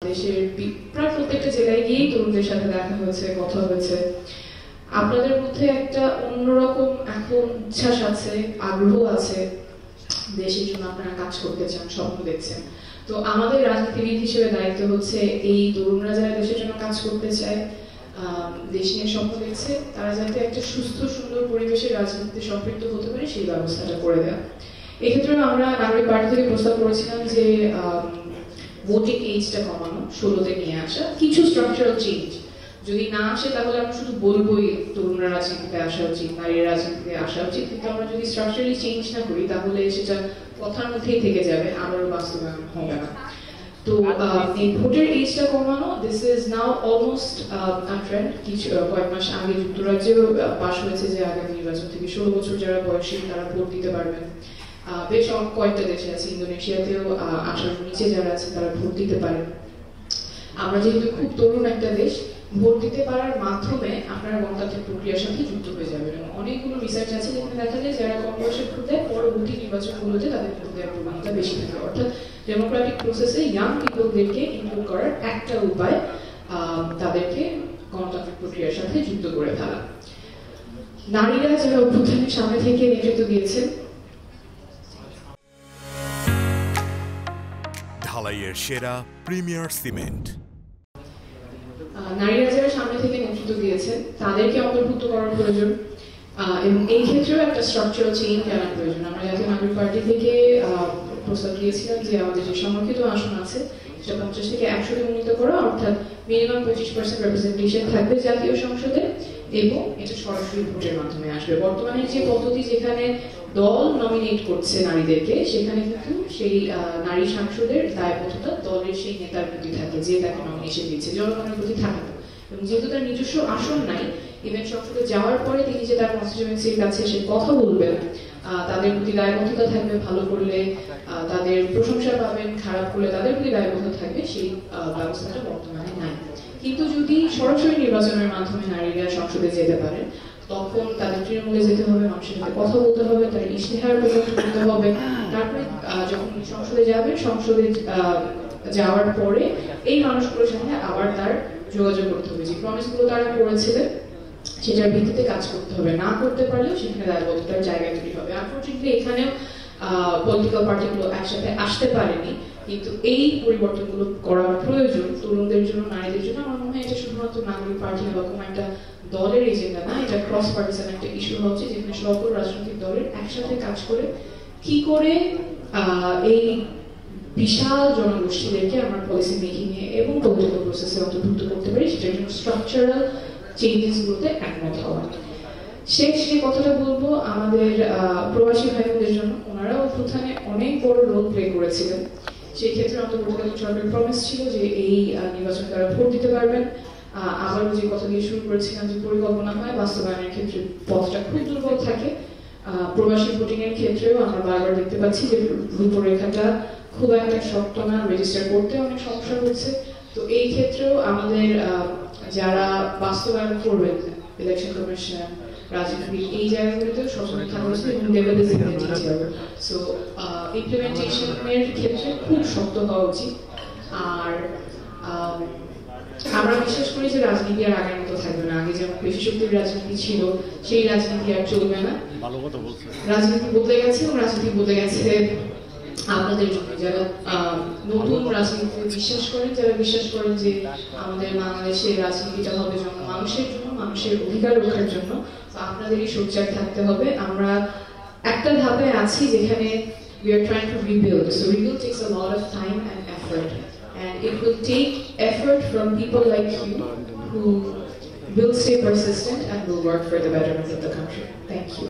দেশের প্রায় প্রত্যেকটা জেলায় গিয়েই তরুণদের সাথে দেখা হয়েছে, কথা হয়েছে। আপনাদের মধ্যে একটা অন্যরকম এখন উচ্ছ্বাস আছে, আগ্রহ আছে, দেশের জন্য আপনারা কাজ করতে চান, স্বপ্ন দেখছেন। তো আমাদের রাজনীতিবিদ হিসেবে দায়িত্ব হচ্ছে এই তরুণরা যারা দেশের জন্য কাজ করতে চায়, দেশ নিয়ে স্বপ্ন দেখছে, তারা যাতে একটা সুস্থ সুন্দর পরিবেশে রাজনীতিতে সম্পৃক্ত হতে পারে সেই ব্যবস্থাটা করে দেওয়া। এক্ষেত্রে আমরা নাগরিক পার্টি থেকে প্রস্তাব করেছিলাম যে ভোটিং এজটা কমানো, 16তে নিয়ে আসা, কিছু স্ট্রাকচারাল চেঞ্জ যদি না আসে তাহলে আমরা শুধু বলবোই তরুণরা রাজনীতিতে আসা উচিত, নারীরা রাজনীতিতে আসা উচিত, কিন্তু আমরা যদি স্ট্রাকচারালি চেঞ্জ না করি তাহলে সেটা কথার মধ্যেই থেকে যাবে, আবারও বাস্তবায়ন হবে না। তো এই ভোটের এজটা কমানো, this is now almost trend. কিছু কয়েক মাস আগে যুক্তরাজ্যেও পাশ হয়েছে যে আগামী নির্বাচন থেকে 16 বছর যারা বয়সী তারা ভোট দিতে পারবেন। বেশ কয়েকটা দেশে আছে, ইন্দোনেশিয়াতেও 18 নিচে যারা আছে তারা ভোট দিতে পারেন। আমরা যেহেতু খুব তরুণ একটা দেশ, ভোট দিতে পারার মাধ্যমে আপনারা গণতান্ত্রিক প্রক্রিয়ার সাথে যুক্ত হয়ে যাবেন। এবং অনেকগুলো রিসার্চ আছে যেখানে দেখা যায় যারা কম বয়সে ভোট দেয় পরবর্তী নির্বাচনগুলোতে তাদের ভোট দেওয়ার প্রবণতা বেশি থাকে। অর্থাৎ ডেমোক্রেটিক প্রসেসে ইয়াং পিপলদেরকে ইনক্লুড করার একটা উপায় তাদেরকে গণতান্ত্রিক প্রক্রিয়ার সাথে যুক্ত করে ফেলা। নারীরা যারা অভ্যুত্থানের সামনে থেকে নেতৃত্ব দিয়েছেন, ঢালাইয়ের সেরা প্রিমিয়ার সিমেন্ট, নারীরা যারা সামনে থেকে নেতৃত্ব দিয়েছেন তাদেরকে অন্তর্ভুক্ত করার প্রয়োজন এবং এই ক্ষেত্রেও একটা স্ট্রাকচারাল চেঞ্জ আনার প্রয়োজন। আমরা জাতীয় নাগরিক পার্টি থেকে প্রস্তাব দিয়েছিলাম যে আমাদের যে সংরক্ষিত আসন আছে সেটা 50 থেকে 100-তে উন্নীত করা, অর্থাৎ মিনিমাম 25% রিপ্রেজেন্টেশন থাকবে জাতীয় সংসদে এবং এটা সরাসরি ভোটের মাধ্যমে আসবে। বর্তমানে যে পদ্ধতি যেখানে দল নমিনেট করছে নারীদেরকে, সেখানে কিন্তু সেই নারী সাংসদের দায়বদ্ধতা দলের সেই নেতার প্রতি থাকে যে তাকে নমিনেশন দিচ্ছে, জনগণের প্রতি থাকে না। এবং যেহেতু তার নিজস্ব আসন নাই, ইভেন সংসদে যাওয়ার পরে তিনি যে তার কনস্টিটিউয়েন্সির কাছে সে কথা বলবেন, তাদের প্রতি দায়বদ্ধতা থাকবে, ভালো করলে তাদের প্রশংসা পাবেন, খারাপ করলে তাদের প্রতি দায়বদ্ধতা থাকবে, সেই ব্যবস্থাটা বর্তমানে নাই। কিন্তু যদি সরাসরি নির্বাচনের মাধ্যমে নারীরা সংসদে যেতে পারে, তখন তাদের তৃণমূলে যেতে হবে, মানুষের সাথে কথা বলতে হবে, তার ইশতেহার প্রকাশ করতে হবে। তারপরে যখন সংসদে যাবে, সংসদে যাওয়ার পরে এই মানুষগুলোর সাথে আবার তার যোগাযোগ করতে হবে, যে প্রমিসগুলো তারা করেছিলেন সেটার ভিত্তিতে কাজ করতে হবে। না করতে পারলেও সেখানে দায়বদ্ধতার জায়গা তৈরি হবে। আনফরচুনেটলি এখানেও পলিটিক্যাল পার্টিগুলো একসাথে আসতে পারেনি, কিন্তু এই পরিবর্তনগুলো করার প্রয়োজন তরুণদের জন্য, নারীদের জন্য। আমার মনে হয় এটা শুধুমাত্র নাগরিক পার্টি বা কোনো একটা দলের এজেন্ডা না, এটা ক্রস পার্টিসান একটা ইস্যু হচ্ছে, যেখানে সকল রাজনৈতিক দলের একসাথে কাজ করে কি করে এই বিশাল জনগোষ্ঠীদেরকে আমরা পলিসি মেকিং এ এবং পলিটিক্যাল প্রসেসে অন্তর্ভুক্ত করতে পারি, সেটার জন্য স্ট্রাকচারাল চেঞ্জেস গুলোতে একমত হওয়া। শেষ যে কথাটা বলবো আমাদের প্রবাসী ভাইদের জন্য, ওনারা অভ্যুত্থানে অনেক বড় রোল প্লে করেছিলেন। সেই ক্ষেত্রে অন্তর্বর্তীকালীন সরকারের প্রমিস ছিল যে এই নির্বাচনে তারা ভোট দিতে পারবেন। আবারও যে কথা দিয়ে শুরু করেছিলাম যে পরিকল্পনা হয়, বাস্তবায়নের ক্ষেত্রে পথটা খুব দুর্বল থাকে। প্রবাসী ভোটিং এর ক্ষেত্রেও আমরা বারবার দেখতে পাচ্ছি যে রূপরেখাটা খুব একটা শক্ত না, রেজিস্টার করতে অনেক সমস্যা হচ্ছে। তো এই ক্ষেত্রেও আমাদের যারা বাস্তবায়ন করবেন, ইলেকশন কমিশন, রাজনীতি, এই জায়গাগুলোতেও সচেতন থাকা উচিত এবং সো ইমপ্লিমেন্টেশনের ক্ষেত্রে খুব শক্ত হওয়া উচিত। আর আমরা বিশ্বাস করি যে রাজনীতি আর আগের মতো থাকবে না। আগে যেমন পেশি শক্তির রাজনীতি ছিল, সেই রাজনীতি আর চলবে না। রাজনীতি বদলে গেছে এবং রাজনীতি বদলে গেছে আপনাদের জন্য, যারা নতুন রাজনীতিতে বিশ্বাস করেন, যারা বিশ্বাস করেন যে আমাদের বাংলাদেশের রাজনীতিটা হবে মানুষের জন্য, মানুষের অধিকার রক্ষার জন্য। আপনাদেরই সোচ্চার থাকতে হবে। আমরা একটা ধাপে আছি যেখানে we are trying to rebuild. So rebuild takes a lot of time and effort, and it will take effort from people like you who will stay persistent and will work for the betterment of the country. Thank you.